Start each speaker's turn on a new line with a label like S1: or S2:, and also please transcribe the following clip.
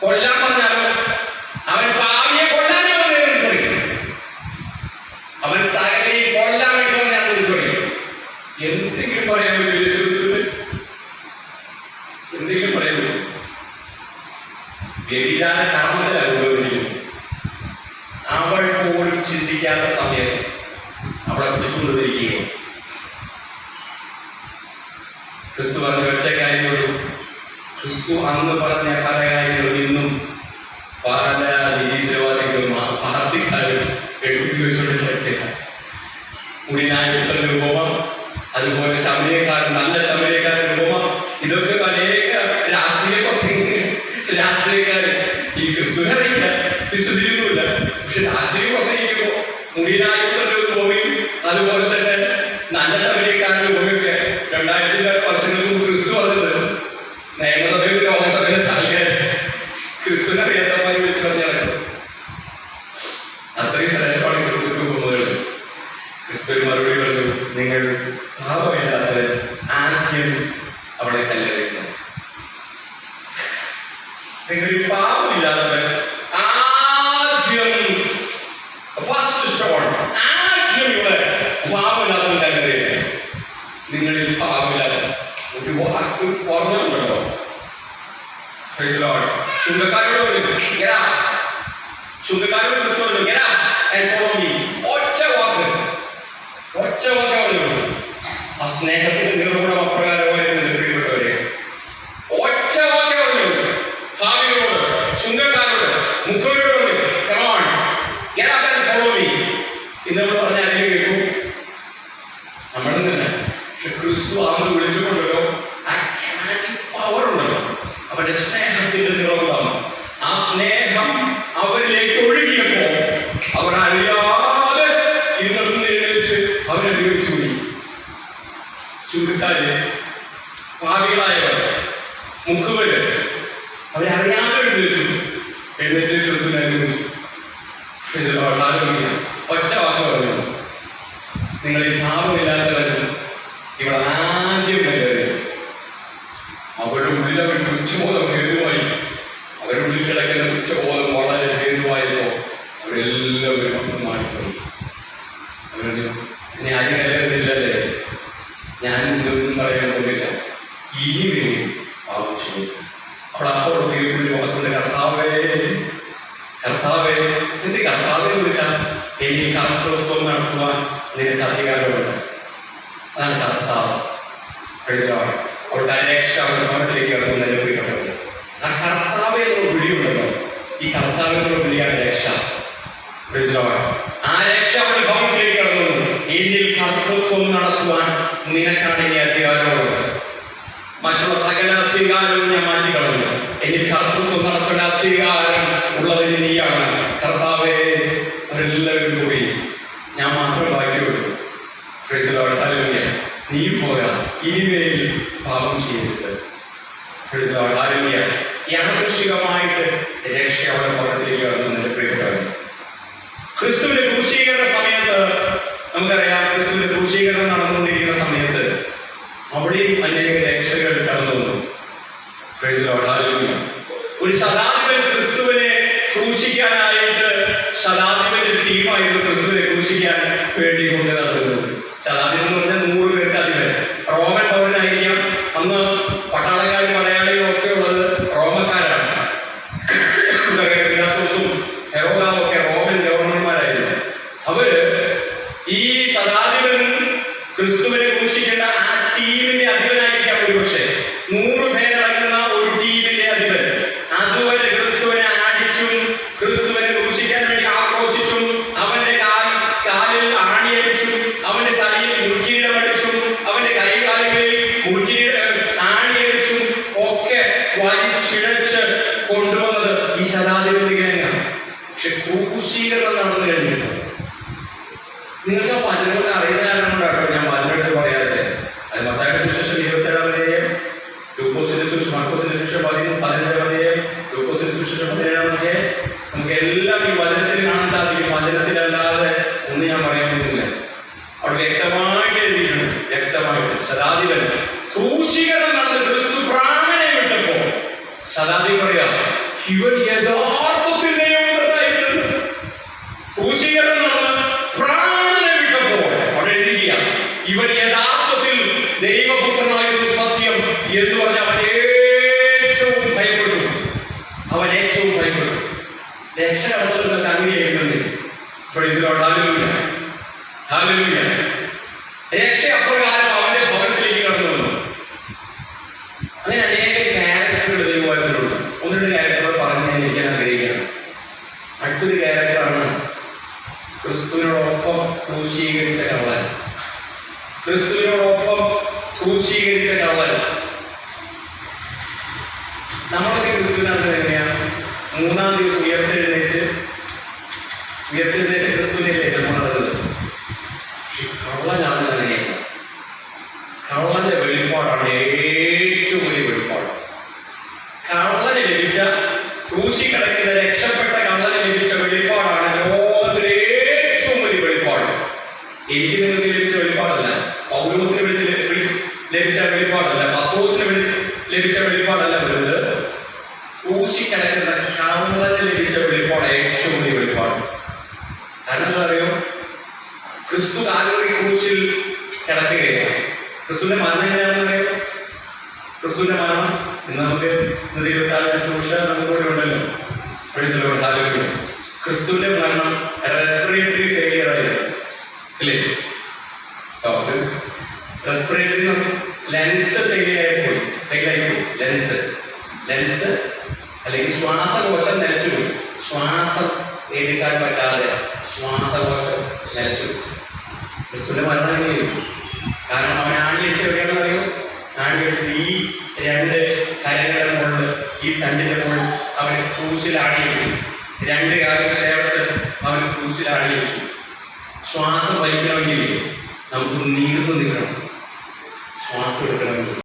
S1: കൊല്ലാൻ പറഞ്ഞാലോ അവൻ പാവിയെ കൊല്ലാനേ വന്നേന്ന് തുടങ്ങി. അവൻ സകലയെ കൊല്ലാൻ വേണ്ടി വന്നാണ് തുടങ്ങി. എന്തെങ്കിലും പറയാൻ പറ്റും യേശുക്രിസ്തുവിന്? എന്തെങ്കിലും പറയാൻ പറ്റും? വ്യഭിചാര കർമ്മത്തിലാണ് ഉപയോഗിക്കുന്നത്. അവൾ പോലും ചിന്തിക്കാത്ത സമയത്ത് അവളെ പിടിച്ചുകൊണ്ടിരിക്കുകയും ക്രിസ്തു പറഞ്ഞ ഒറ്റ കാര്യങ്ങളും ക്രിസ്തു അന്ന് പറഞ്ഞ പല കാര്യങ്ങളും ഇന്നും പല നിരീശ്വരവാദികളും പാർട്ടിക്കാരും എടുത്തുപയോഗിച്ചുകൊണ്ടിരിക്കുക. മുടിനായ പുത്രന്റെ ഉപമ, അതുപോലെ ശമരിയക്കാരൻ, നല്ല ശമരിയക്കാരന്റെ ഉപമ, ഇതൊക്കെ അനേക രാഷ്ട്രീയക്കാരൻ ഈ ക്രിസ്തുവിനെ അറിയില്ല, വിശ്വസിക്കുന്നുമില്ല. പക്ഷെ രാഷ്ട്രീയം പ്രസംഗിക്കുമ്പോൾ മുടിനായ പുത്രന്റെ ഉപമയും അതുപോലെ തന്നെ നല്ല ശമരിയക്കാരന്റെ ഉപമയൊക്കെ 2000 വർഷങ്ങൾക്ക് മുമ്പ് ക്രിസ്തു പറഞ്ഞത് നിയമസഭയിൽ ലോകസഭയിലെ ആൾക്കാരെ ക്രിസ്തുവിനെ അറിയാത്തവരെ വിളിച്ചു പറഞ്ഞ് നടക്കും. അത്രയും ശ്രേഷ്ഠമാണ് ക്രിസ്തുവിന്റെ ഉപമകൾ. ക്രിസ്തു മറുപടി പറഞ്ഞു, നിങ്ങൾ പാപമില്ലാത്തവർ ആദ്യം അവിടെ കല്ലെറിയുന്നു. നിങ്ങൾ പാപമില്ലാത്തവർ ആദ്യം ഫസ്റ്റ് സ്റ്റോൺ ആദ്യം ഇവിടെ പാപമില്ലാത്തവർ കല്ലെറിയുന്നു. നിങ്ങളിൽ പാപമില്ലാത്ത ഒരു വാക്ക് പറഞ്ഞുണ്ടല്ലോ. ചുങ്കക്കാരോട് ക്രിസ്തു ഒറ്റ വാക്ക് പറഞ്ഞു. ആ സ്നേഹത്തിന്റെ നിറകൂടം അപ്രകാരമായിരുന്നു പ്രിയപ്പെട്ടവരെ. ഒറ്റ വാക്ക് പറഞ്ഞു. ഭാവികളോട്, ചുങ്കക്കാരോട്, മുഖവരോട് ഇന്ന് നമ്മൾ പറഞ്ഞ ആരെങ്കിലും കേൾക്കും? നമ്മളെന്നല്ല. പക്ഷെ ക്രിസ്തു അവൻ വിളിച്ചുകൊണ്ടല്ലോ ആ പവർ ഉണ്ടല്ലോ, അവരുടെ സ്നേഹത്തിന്റെ നിറകൂടം. ആ സ്നേഹം അവരിലേക്ക് ഒഴുകിയപ്പോ അവർ അറിയാതെ ഇന്നൊന്ന് എഴുന്നേറ്റ് അവരനുഭവിച്ചു പോയി. ചുരുക്കാര്, ഭാവികളായവർ, മുഖവര് അവരറിയാതെ എഴുന്നേറ്റ് ക്രിസ്തുവിനെ അനുഭവിച്ചു. ഒറ്റ വാക്ക് പറഞ്ഞു, നിങ്ങൾ ഈ പാപമില്ലാത്തവരും ഇവിടെ ആദ്യം കയറി. അവരുടെ ഉള്ളിൽ അവർ കുറ്റബോധം ഹേതുവായി, അവരുടെ ഉള്ളിൽ കിടക്കുന്ന കുറ്റബോധം വളരെ ഹേതുവായിരുന്നു. അവരെല്ലാവരും മാറിപ്പോയി. അവരുടെ ഇനി ആരും കയറുന്നില്ലല്ലേ, ഞാൻ ഇതൊന്നും പറയാൻ പോകില്ല, ഇനി വരും പാപം ചെയ്യും. അപ്പോൾ ദൈവത്തിന് വാക്കുകൊണ്ട് കർത്താവേ എന്ത് കർത്താവെ വിളിച്ചാൽ എനിക്ക് കർത്തൃത്വം നടത്തുവാൻ നിനക്ക് അധികാരമുണ്ട്. അതാണ് കർത്താവ്. അവരുടെ രക്ഷ അവരുടെ ഭവനത്തിലേക്ക് കടക്കുന്നതിനെ പ്രിയപ്പെട്ടത്. ആ കർത്താവ് എന്നുള്ള വിളിയുണ്ടല്ലോ, ഈ കർത്താവ് എന്നുള്ള വിളിയാണ് രക്ഷ. ആ രക്ഷ അവരുടെ ഭവനത്തിലേക്ക് കടന്നു. എന്നിൽ കർത്തൃത്വം നടത്തുവാൻ നിനക്കാണ് ഇനി അധികാരമുള്ളത്. മറ്റുള്ള സകല അധികാരവും ഞാൻ മാറ്റിക്കളഞ്ഞു. എന്നിൽ കർത്തൃത്വം നടത്തേണ്ട അധികാരം ഉള്ളതിന് നീയാണ്. കർത്താവേ, അവരെല്ലാവരും പോയി, ഞാൻ മാത്രം ബാക്കിയുള്ളൂ. നീ പോരാ, ഇനിമേൽ പാപം ചെയ്യരുത്. യാദൃശ്ചികമായിട്ട് രക്ഷ അവരുടെ ഭവനത്തിലേക്ക് കടന്നു. പ്രിയപ്പെട്ടവർ, ക്രിസ്തുവിന്റെ ക്രൂശീകരണ സമയത്ത് നമുക്കറിയാം, ക്രിസ്തുവിന്റെ ക്രൂശീകരണം നടന്നുകൊണ്ടിരിക്കുന്ന സമയത്ത് അവിടെയും അനേക രക്ഷകൾ കടന്നു വന്നു. ഒരു ശതാധിപൻ ക്രിസ്തുവിനെ ക്രൂശിക്കാനായിട്ട്, ശതാധിപന്റെ ടീമായിരുന്നു ക്രിസ്തുവിനെ ക്രൂശിക്കാൻ വേണ്ടി കൊണ്ട് നടത്തുന്നത്. ശതാധിപൻ എന്ന് പറഞ്ഞാൽ 100 പേർക്ക് അധിപൻ. റോമൻ പൗരനായിരിക്കാം. അന്ന് പട്ടാളക്കാരും മലയാളികളും ഒക്കെ ഉള്ളത് റോമക്കാരാണ്. പിലാത്തോസും ഹെറോദാവും ഒക്കെ റോമൻ ഗവർണർമാരായിരുന്നു. അവര് ഈ ശതാധിപൻ ക്രിസ്തുവിനെ ക്രൂശിക്കേണ്ട ആ ടീമിന്റെ അധിപനായിരിക്കാം. ഒരുപക്ഷെ 100 പേരടങ്ങുന്ന ഒരു ടീമിന്റെ അധിപൻ. അതുവരെ ക്രിസ്തുവിനെ ആടിച്ചും ക്രിസ്തുവിനെ ക്രൂശിക്കാൻ വേണ്ടി ആക്രോശിച്ചും അവന്റെ കാലിൽ ആണിയടിച്ചും അവന്റെ തലയിൽ മുൾക്കിരീടമടിച്ചും അവന്റെ കൈകാലുകളിൽ ആണിയടിച്ചും ഒക്കെ വലിച്ചിഴച്ച് കൊണ്ടുവന്നത് ഈ ശതാധിപന്റെ ഗണയാണ്. പക്ഷെ ക്രൂശീകരണം നടന്നു കഴിഞ്ഞിട്ട് നിങ്ങൾക്ക് വചനങ്ങൾ അറിയുന്ന കാരണം കൊണ്ടാട്ടോ ഞാൻ വചനം എടുത്ത് പറയാതെ. അത് മത്തായിയുടെ സുവിശേഷം 27-ാം അധ്യായം, ലൂക്കോസിന്റെ സുവിശേഷം, മാർക്കോസിന്റെ സുവിശേഷം 15-ാം അധ്യായം, ലൂക്കോസിന്റെ സുവിശേഷം 17-ാം അധ്യായം, നമുക്ക് എല്ലാം ഈ വചനത്തിൽ കാണാൻ സാധിക്കും. വചനത്തിലല്ലാതെ ഒന്നും ഞാൻ പറയാൻ പറ്റുന്നില്ല. അവിടെ വ്യക്തമായിട്ട് എഴുതിയിട്ടുണ്ട്. വ്യക്തമായിട്ട് ശതാധിപൻ ക്രൂശീകരണം നടന്ന് ക്രിസ്തു പ്രാണനെ വിട്ടപ്പോ ശതാധിപൻ ആദ്യം പറയാ ഇവൻ യഥാർത്ഥത്തിൽ ദൈവപുത്രനായിരുന്നു. ക്രൂശീകരണം നടന്ന് പ്രാണനെ വിട്ടപ്പോൾ അവിടെ എഴുതിയ ഇവൻ യഥാർത്ഥത്തിൽ ദൈവപുത്രനായിരുന്നു സത്യം എന്ന് പറഞ്ഞ അവൻ ഏറ്റവും ഭയപ്പെട്ടു. അവൻ ഏറ്റവും ഭയപ്പെട്ടു. രക്ഷ കടത്തുന്നത് അങ്ങനെയായിരുന്നു. രക്ഷ അപ്രകാരം അവന്റെ ഭവനത്തിലേക്ക് കടന്നു വന്നു. അങ്ങനെ അനേക ക്യാരക്ടറുകൾ ദൈവമായിട്ടുള്ള ഒന്നിന്റെ ക്യാരക്ടർ പറഞ്ഞു ഞാൻ ഇരിക്കാൻ ആഗ്രഹിക്കുകയാണ്. അടുത്തൊരു ക്യാരക്ടറാണ് ക്രിസ്തുവിനോടൊപ്പം ക്രൂശീകരിച്ച കള്ളൻ. ക്രിസ്തുവിനോടൊപ്പം ക്രൂശീകരിച്ച കള്ളൻ. നമ്മളൊക്കെ ക്രിസ്തുവിനകത്ത് എങ്ങനെയാണ്? മൂന്നാം ദിവസം ഉയർത്തെഴുന്നേറ്റ് ക്രിസ്തുവിനല്ലേ നമ്മൾ നടന്നത്. പക്ഷെ കള്ളനാണ് അങ്ങനെയല്ല. കള്ളന്റെ വെളിപ്പാടാണ് ഏറ്റവും വലിയ വെളിപ്പാട്. കള്ളന് ലഭിച്ച ക്രൂശി കിടക്കുന്ന രക്ഷപ്പെട്ട കള്ളന് ലഭിച്ച വെളിപ്പാടാണ് ലോകത്തിലെ ഏറ്റവും വലിയ വെളിപ്പാട്. എനിക്ക് നിങ്ങൾക്ക് ലഭിച്ച വെളിപ്പാടല്ല, പൗലോസിന് ലഭിച്ച വെളിപ്പാടല്ല, പത്രോസിന് ലഭിച്ച വെളിപ്പാടല്ല വരുന്നത്. ക്രൂശി കിടക്കുന്ന കള്ളന് ലഭിച്ച വെളിപ്പാട് ഏറ്റവും വലിയ വെളിപ്പാട്. കാരണം എന്താ അറിയോ? ക്രിസ്തു കാൽവരി ക്രൂശിൽ കിടക്കുകയാണ്. ക്രിസ്തുവിന്റെ മരണം എങ്ങനെയാണെന്ന് അറിയാം. ക്രിസ്തുവിന്റെ മരണം ഇന്ന് നമുക്ക് ദൈവത്താളിന്റെ ശുശ്രൂഷ നമുക്കൂടെ ഉണ്ടല്ലോ. ക്രിസ്തുവിന്റെ മരണം റെസ്പിറേറ്ററി ഫെയിലിയർ ആയിരുന്നു അല്ലേ? Respiratory lens ഫെയിലായിപ്പോയി. ലെൻസ് അല്ലെങ്കിൽ ശ്വാസകോശം നിലച്ചുപോയി. ശ്വാസം എടുക്കാൻ പറ്റാതെ ശ്വാസകോശം നിലച്ചുപോയി. ക്രിസ്തുവിന്റെ മരണം എങ്ങനെയായിരുന്നു? കാരണം അവൻ ആണിയടിച്ച് എവിടെയാണെന്ന് അറിയോ? ആണിയടിച്ചത് ഈ രണ്ട് കരങ്ങളുടെ മുകളിൽ, ഈ തണ്ടിന്റെ മുകളിൽ അവൻ ക്രൂശിൽ ആണിയടിച്ചു. രണ്ട് കാര്യം ചേർത്ത് അവൻ ക്രൂശിൽ ആണിയടിച്ചു. ശ്വാസം വലിക്കണമെങ്കിൽ നമുക്ക് നീർന്നു നിൽക്കണം. ശ്വാസം എടുക്കണമെങ്കിൽ